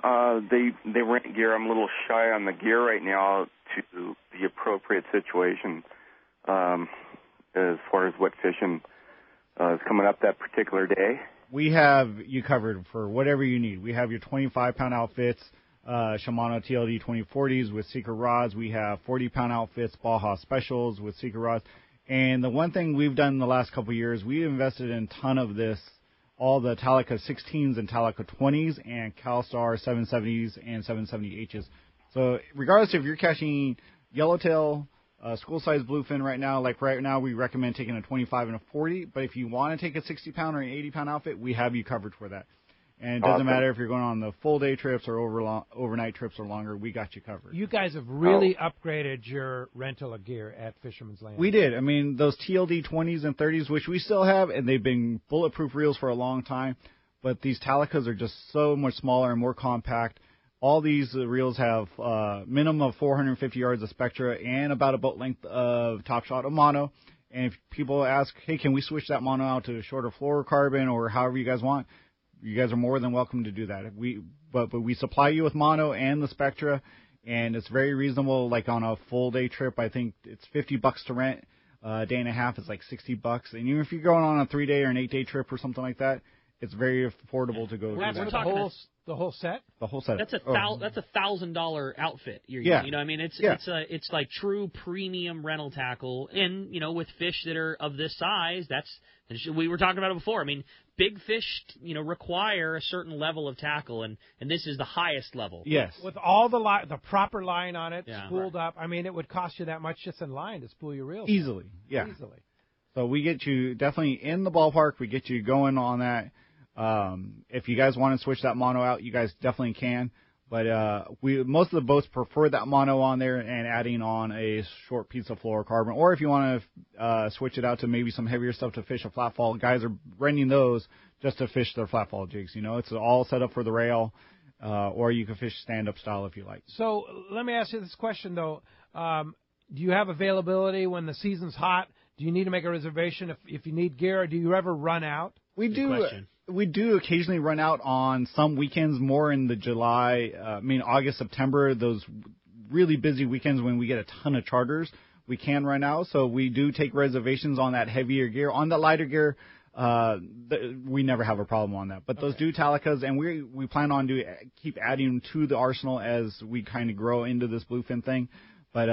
rent gear? I'm a little shy on the gear right now to the appropriate situation. As far as what fishing is coming up that particular day. We have you covered for whatever you need. We have your 25-pound outfits, Shimano TLD 2040s with Seeker rods. We have 40-pound outfits, Baja Specials with Seeker rods. And the one thing we've done in the last couple of years, we invested in a ton of this, all the Talica 16s and Talica 20s and CalStar 770s and 770Hs. So regardless if you're catching yellowtail, school-sized bluefin right now, we recommend taking a 25 and a 40. But if you want to take a 60-pound or an 80-pound outfit, we have you covered for that. And it doesn't matter if you're going on the full-day trips or overnight trips or longer, we got you covered. You guys have really upgraded your rental of gear at Fisherman's Land. We did. I mean, those TLD 20s and 30s, which we still have, and they've been bulletproof reels for a long time. But these Talicas are just so much smaller and more compact. All these reels have minimum of 450 yards of spectra and about a boat length of top shot of mono. And if people ask, hey, can we switch that mono out to a shorter fluorocarbon or however you guys want, you guys are more than welcome to do that. But we supply you with mono and the spectra, and it's very reasonable. Like on a full day trip, I think it's $50 to rent. A day and a half is like $60. And even if you're going on a 3-day or an 8-day trip or something like that, it's very affordable to go. We're talking the whole set. The whole set. That's $1,000 outfit. You know, I mean, it's like true premium rental tackle, and with fish that are of this size, we were talking about it before. I mean, big fish, require a certain level of tackle, and this is the highest level. Yes. With all the proper line on it, spooled up. I mean, it would cost you that much just in line to spool your reels. Easily. Yeah. Easily. So we get you definitely in the ballpark. We get you going on that. If you guys want to switch that mono out, you guys definitely can. But most of the boats prefer that mono on there and adding on a short piece of fluorocarbon. Or if you want to switch it out to maybe some heavier stuff to fish a flatfall, guys are renting those just to fish their flatfall jigs. You know, it's all set up for the rail, or you can fish stand-up style if you like. So let me ask you this question, though. Do you have availability when the season's hot? Do you need to make a reservation if you need gear, or do you ever run out? We do occasionally run out on some weekends, more in the August, September, those really busy weekends when we get a ton of charters, we can run out. So we do take reservations on that heavier gear. On the lighter gear, we never have a problem on that. But those Dutalicas, and we plan on to keep adding to the arsenal as we kind of grow into this bluefin thing. But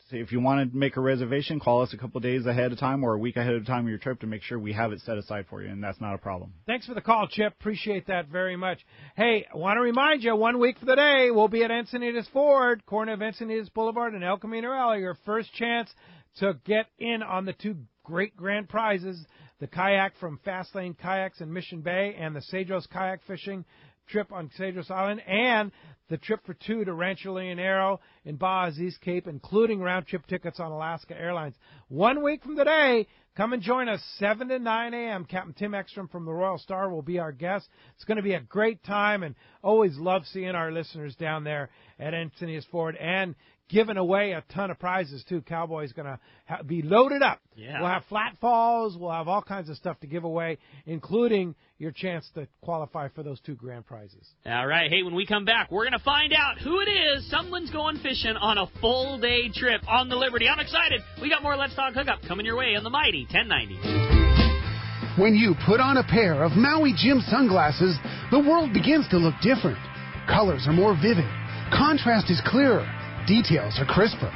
if you want to make a reservation, call us a couple days ahead of time or a week ahead of time of your trip to make sure we have it set aside for you, and that's not a problem. Thanks for the call, Chip. Appreciate that very much. Hey, I want to remind you, 1 week from today, we'll be at Encinitas Ford, corner of Encinitas Boulevard and El Camino Real. Your first chance to get in on the two great grand prizes, the kayak from Fastlane Kayaks in Mission Bay and the Cedros kayak fishing trip on Cedros Island, and the trip for two to Rancho Leonero in Baja East Cape, including round-trip tickets on Alaska Airlines. 1 week from today, come and join us, 7 to 9 a.m. Captain Tim Ekstrom from the Royal Star will be our guest. It's going to be a great time, and always love seeing our listeners down there at Encinitas Ford and giving away a ton of prizes, too. Cowboy's going to be loaded up. Yeah. We'll have flat falls. We'll have all kinds of stuff to give away, including your chance to qualify for those two grand prizes. All right. Hey, when we come back, we're going to find out who it is. Someone's going fishing on a full-day trip on the Liberty. I'm excited. We got more Let's Talk Hookup coming your way on the Mighty 1090. When you put on a pair of Maui Jim sunglasses, the world begins to look different. Colors are more vivid. Contrast is clearer. Details are crisper.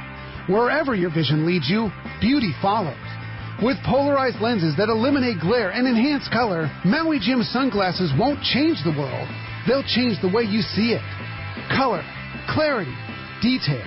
Wherever your vision leads you, beauty follows. With polarized lenses that eliminate glare and enhance color, Maui Jim sunglasses won't change the world. They'll change the way you see it. Color, clarity, detail.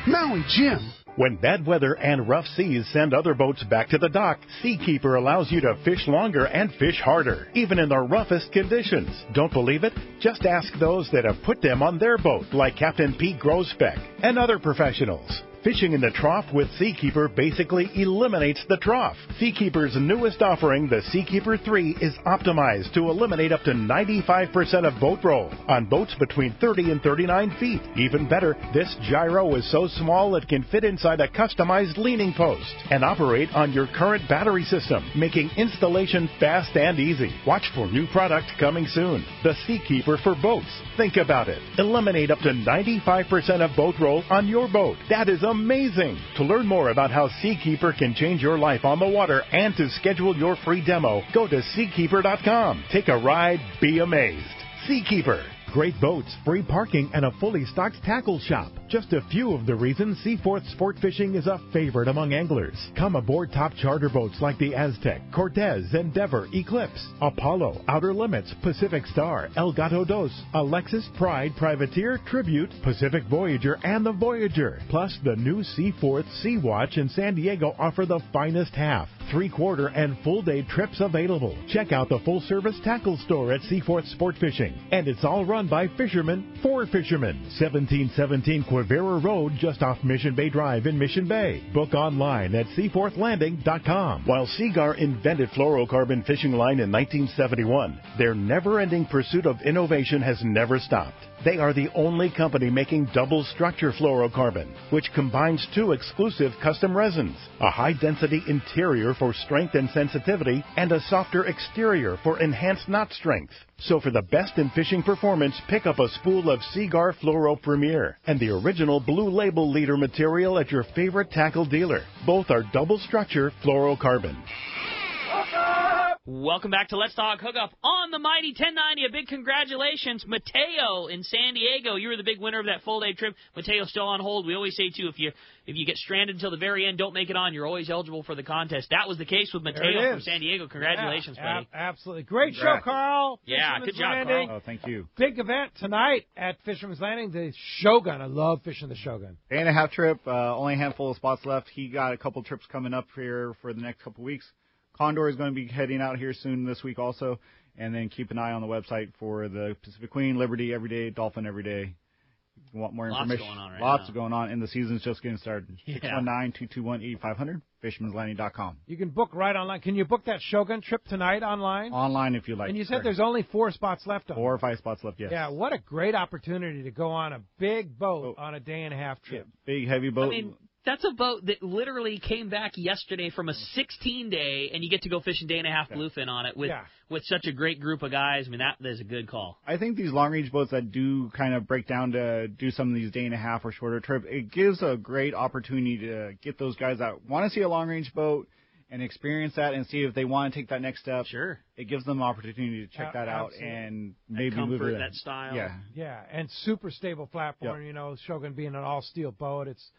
Maui Jim. When bad weather and rough seas send other boats back to the dock, Seakeeper allows you to fish longer and fish harder, even in the roughest conditions. Don't believe it? Just ask those that have put them on their boat, like Captain Pete Grosbeck and other professionals. Fishing in the trough with Seakeeper basically eliminates the trough. Seakeeper's newest offering, the Seakeeper 3, is optimized to eliminate up to 95% of boat roll on boats between 30 and 39 feet. Even better, this gyro is so small it can fit inside a customized leaning post and operate on your current battery system, making installation fast and easy. Watch for new product coming soon. The Seakeeper for boats. Think about it. Eliminate up to 95% of boat roll on your boat. That is amazing. To learn more about how Seakeeper can change your life on the water and to schedule your free demo, go to Seakeeper.com. Take a ride, be amazed. Seakeeper. Great boats, free parking, and a fully stocked tackle shop. Just a few of the reasons Seaforth Sport Fishing is a favorite among anglers. Come aboard top charter boats like the Aztec, Cortez, Endeavor, Eclipse, Apollo, Outer Limits, Pacific Star, El Gato Dos, Alexis, Pride, Privateer, Tribute, Pacific Voyager, and the Voyager. Plus, the new Seaforth Sea Watch in San Diego offer the finest half, 3/4, and full-day trips available. Check out the full-service tackle store at Seaforth Sport Fishing. And it's all run by fishermen for fishermen. 1717 Quivira Road, just off Mission Bay Drive in Mission Bay. Book online at seaforthlanding.com. While Seagar invented fluorocarbon fishing line in 1971, their never-ending pursuit of innovation has never stopped. They are the only company making double-structure fluorocarbon, which combines two exclusive custom resins, a high-density interior for strength and sensitivity, and a softer exterior for enhanced knot strength. So for the best in fishing performance, pick up a spool of Seagar Fluoro Premier and the original Blue Label leader material at your favorite tackle dealer. Both are double-structure fluorocarbon. Welcome back to Let's Talk Hookup on the Mighty 1090. A big congratulations, Mateo in San Diego. You were the big winner of that full-day trip. Mateo's still on hold. We always say, too, if you get stranded until the very end, don't make it on. You're always eligible for the contest. That was the case with Mateo from San Diego. Congratulations, buddy. Absolutely. Great show, Carl. Yeah, good job, Landing. Carl. Oh, thank you. Big event tonight at Fisherman's Landing, the Shogun. I love fishing the Shogun. Day-and-a-half trip, only a handful of spots left. He got a couple trips coming up here for the next couple weeks. Condor is going to be heading out here soon this week also. And then keep an eye on the website for the Pacific Queen, Liberty every day, Dolphin every day. If you want more information? Lots going on Lots going on, and the season's just getting started. Yeah. 619-221-8500, fishermanslanding.com. You can book right online. Can you book that Shogun trip tonight online? Online if you like. And you said there's only 4 spots left on 4 or 5 spots left, yes. Yeah, what a great opportunity to go on a big boat on a day-and-a-half trip. Big, heavy boat. I mean, that's a boat that literally came back yesterday from a 16-day, and you get to go fishing day-and-a-half bluefin on it with such a great group of guys. I mean, that is a good call. I think these long-range boats that do kind of break down to do some of these day-and-a-half or shorter trips, it gives a great opportunity to get those guys that want to see a long-range boat and experience that and see if they want to take that next step. Sure. It gives them an opportunity to check that out and maybe comfort, move it. that style. Yeah, and super stable platform, you know, Shogun being an all-steel boat. It's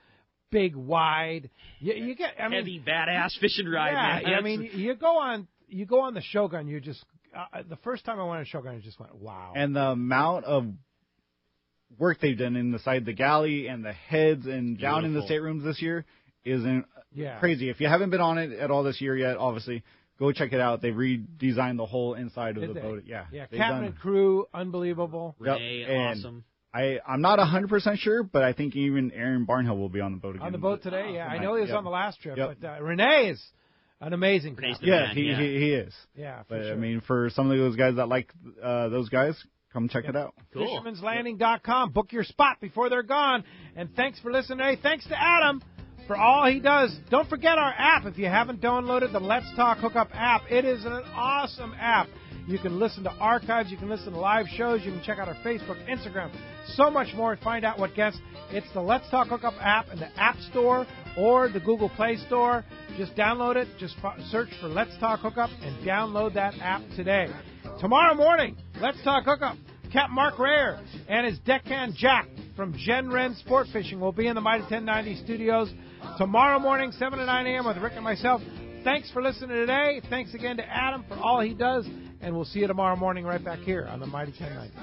big, wide. You get, I mean, heavy, badass fishing ride. Yeah, man. I mean, you go on the Shogun. You just the first time I went on Shogun, I just went, wow. And the amount of work they've done inside the galley and the heads and down in the staterooms this year isn't crazy. If you haven't been on it at all this year yet, obviously go check it out. They've redesigned the whole inside of the boat. Yeah, captain and crew, unbelievable. Renee, awesome. I'm not 100% sure, but I think even Aaron Barnhill will be on the boat again. On the boat today, yeah. I know he was on the last trip, but Renee is an amazing captain. Yeah, he is. Yeah, but sure. I mean, for some of those guys that like those guys, come check it out. Cool. Fishermanslanding.com. Book your spot before they're gone. And thanks for listening today. Thanks to Adam for all he does. Don't forget our app. If you haven't downloaded the Let's Talk Hookup app, it is an awesome app. You can listen to archives. You can listen to live shows. You can check out our Facebook, Instagram, so much more. Find out what guests. It's the Let's Talk Hookup app in the App Store or the Google Play Store. Just download it. Just search for Let's Talk Hookup and download that app today. Tomorrow morning, Let's Talk Hookup. Captain Mark Rayer and his deckhand Jack from Jen Wren Sport Fishing will be in the Mighty 1090 studios tomorrow morning, 7 to 9 a.m. with Rick and myself. Thanks for listening today. Thanks again to Adam for all he does. And we'll see you tomorrow morning right back here on the Mighty 1090.